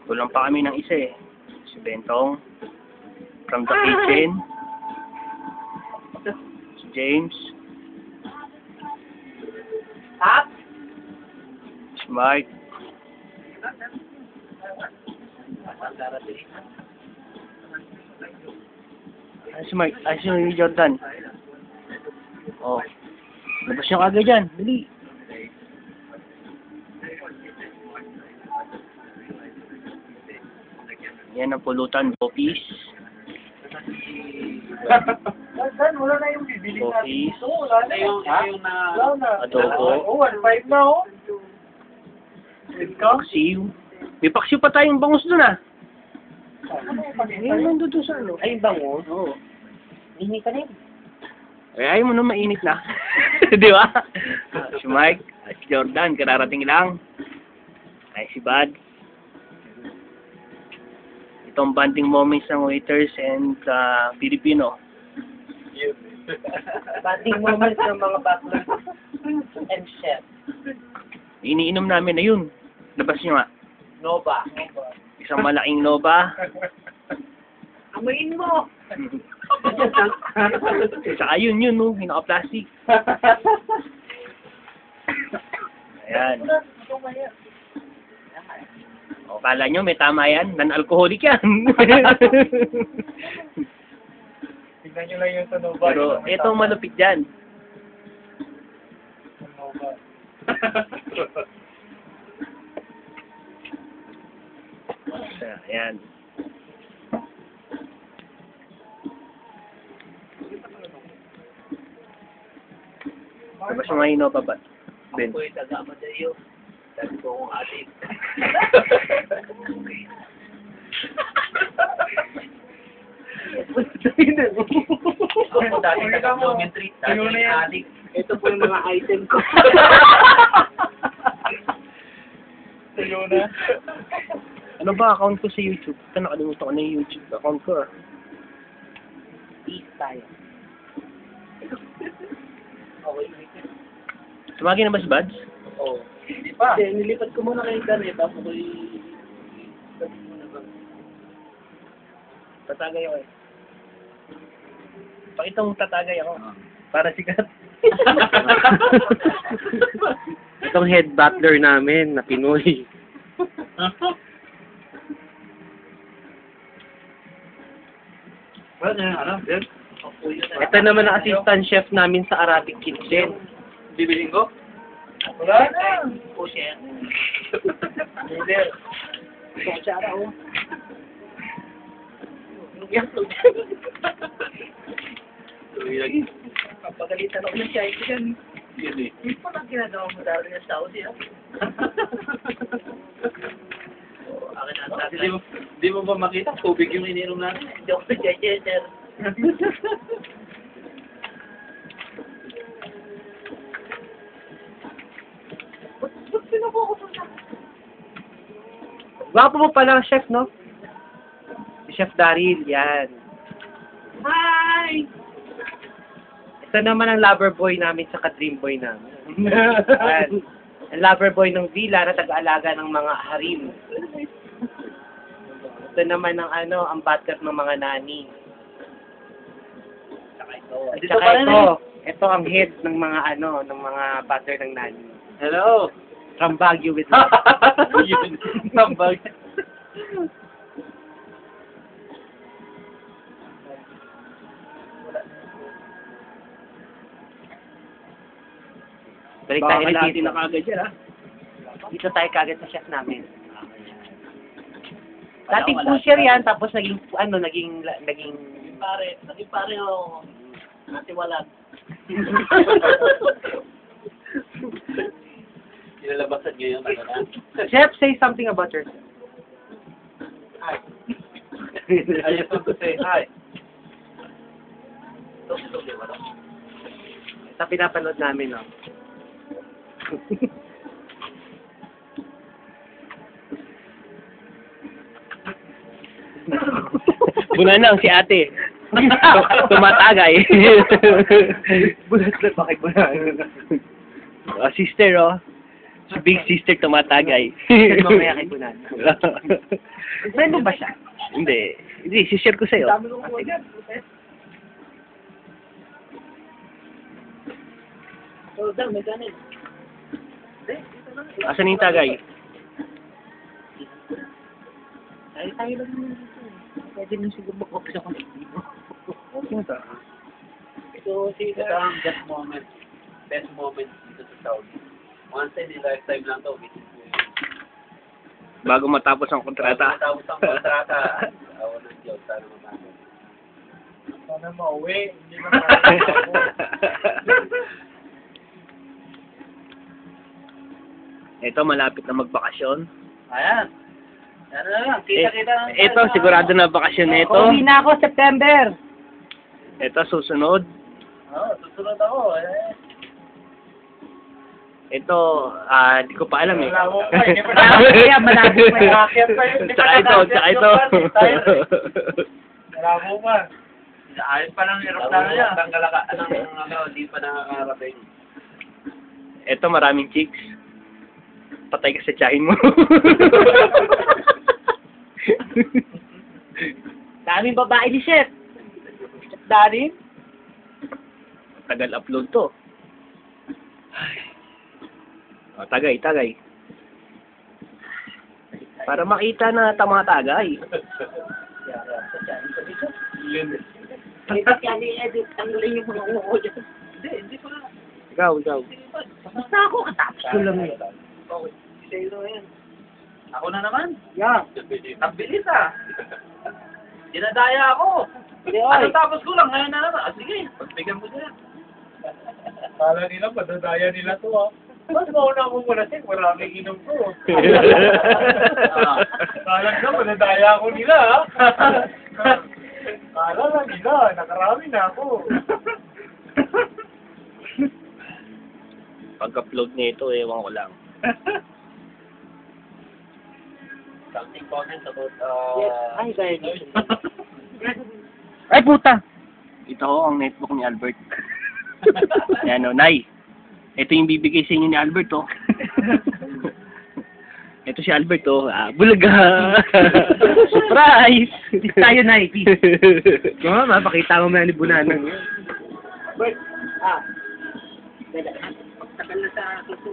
Kulang pa kami ng isa eh. Si Bentong. From the kitchen. Si James. Tap? Si Mike. Ay, si Mike. Ay, si Jordan. Oh. Labas nyo kagad dyan. Dali. Yan ang pulutan. Bopis. Wala na yung bibili natin. Bopis. Wala na yung Adobo. Oh, 1.5 na oh. Paksiw. May paksiw pa tayong bangus dun ah. Ayun, nandun doon sa ano. Ay, bango? Oo. Hindi ka rin. Ay, ayaw mo na mainit na. Di ba? Si Mike at si Jordan, kararating lang. Ay, si Bad. Itong bonding moments ng waiters and Filipino. Banding moments ng mga butlers and chef. Iniinom namin na yun. Labas nyo nga. Nova. Isang malaking Nova. Amoyin mo! Saka yun, no? Hinaka-plastic. Ayan. O, kala nyo may tama yan? Non-alcoholic yan. Tignan nyo lang yung sa Nova. Pero ito malupit dyan. Nova. Ayan. Tapos yung mahino pa ba? Ben. Ako'y tagama sa iyo. Sabi ko kung atin. Ako dati nag-geometry. Dati adik. Ito po yung mga item ko. Tuyo na. Ano ba account ko sa YouTube? Ito nakalimutan ko na yung YouTube account ko. Peace tayo. Okay. Tumagi na ba si Buds? Oo. Hindi pa. Hindi, nilipat ko muna kay Danet. Tapos ko'y... Tatagay ako eh. Pakita mong tatagay ako. Para sikat. Itong head butler namin na Pinoy. Ito naman ang assistant chef namin sa Arabic Kitchen. Bibiling ko? Wala na. O siya. Hindi. Kutsara o. Lugyan. Lagi. Kapagalitan ako ng siya ito yan. Hindi. Hindi pa lang ginagawa mo dahil ng Saudi ah. Di mo ba makita? Tubig yung ininom natin. Hindi ako nag-jejer. Gwapo mo pala, chef, no? Si Chef Daryl, yan. Hi! Ito naman ang lover boy namin sa dream boy namin. Yan. Ang lover boy ng villa na tag-aalaga ng mga harim. Ito naman ang ang butler ng mga nani. At saka ito ang head ng mga ng mga butler ng nani. Hello! From Baguio with love. From Baguio. Balik Baka tayo kalahati dito. na kagad yan ha. Dito tayo kagad sa chef namin. Dating pusher yan, tapos naging Naging pare o natiwalag. Nilalabasan ngayon. Chef, say something about yourself. Hi. I just want to say hi. Sa pinapanood namin, no? Bunanang si ate. Tumatagay. Bulat na pakibulan. Sister, oh. Si big sister tumatagay. Mamaya kay Bulan. Friend mo ba siya? Hindi. Hindi, share ko sa'yo. Dami kong kuha dyan. So, Dan, may kanin. Asan yung tagay? Ay, tayo lang naman dito. Pwede nang siguro mag-office ako. So, si Ito ang best moment dito sa Saudi. Once in a lifetime lang to. Bago matapos ang kontrata. Tapos ang kontrata. Awan ng Diyos. Sana mabago. sana mauwi. Hindi na Ito, malapit na magbakasyon. Ayan. Ano na lang. Kita-kita lang. Ito, sigurado na bakasyon na ito. Uwi na ako, September. Ito, susunod. Oo, susunod ako. Ito, hindi ko pa alam eh. Malabo pa, hindi pa Kaya malabo pa yun. Kaya pa yun, hindi pa Tsaka ito, nakakasya tsaka yung ito. plan, tayo. Malabo pa. Ayos pa lang hirap na niya. Hindi pa nakakarating. Ito, maraming chicks. Patay ka sa tiyahin mo. Daming babae ni Chef. Dami. Tagal upload to. O, tagay. Para makita na tamatagay. Edit yan, i-edit. Tanggalin yung mga uko dyan. Hindi pa. Ikaw. Basta ako, katapos ko lang eh. Okay, zero yan. Ako na naman. Yeah. Ang bilis ah. Dinadaya ako. Hindi, Ano oy. tapos ko lang, ngayon na naman. Ah, sige, pagbigyan mo siya. Kala nila, madadaya nila to ah. Mas mauna mo muna siya, maraming inom ko. Kala nila, madadaya ako nila ah. Kala na nila, nakarami na ako. Pag-upload nito, ewan ko lang. Something comments about Ay, dahil. Ay, puta! Ito ho, ang netbook ni Albert. Yan o, Nay. Ito yung bibigay sa inyo ni Albert, oh. Ito si Albert, oh. Bulaga! Surprise! Peace tayo, Nay. Peace. Oo, mapakita mo mga ni Bunanang. Bert, tagal na sa kuso.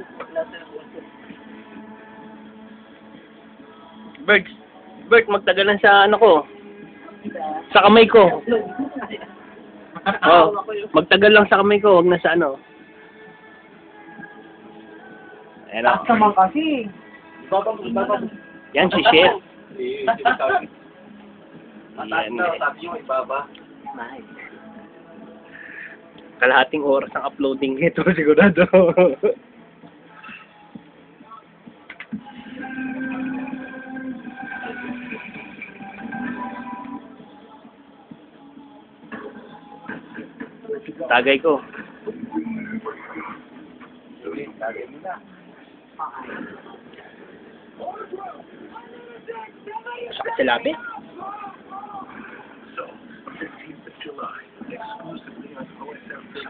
Bert, magtagalan sa ano ko. Sa kamay ko. Oh, magtagal lang sa kamay ko, wag na sa ano. Ayan o. Naman kasi. Ibabang. Yan si Chef. Mataas Yan. na, sabi yung ibaba. Kalahating oras ang uploading nito, sigurado. Tagay ko. Sakit sa labi.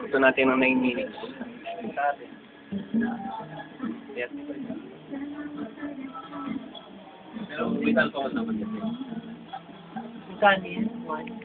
Ito natin ng 9 minutes. Yes. Pero with alcohol naman kasi. Kanin.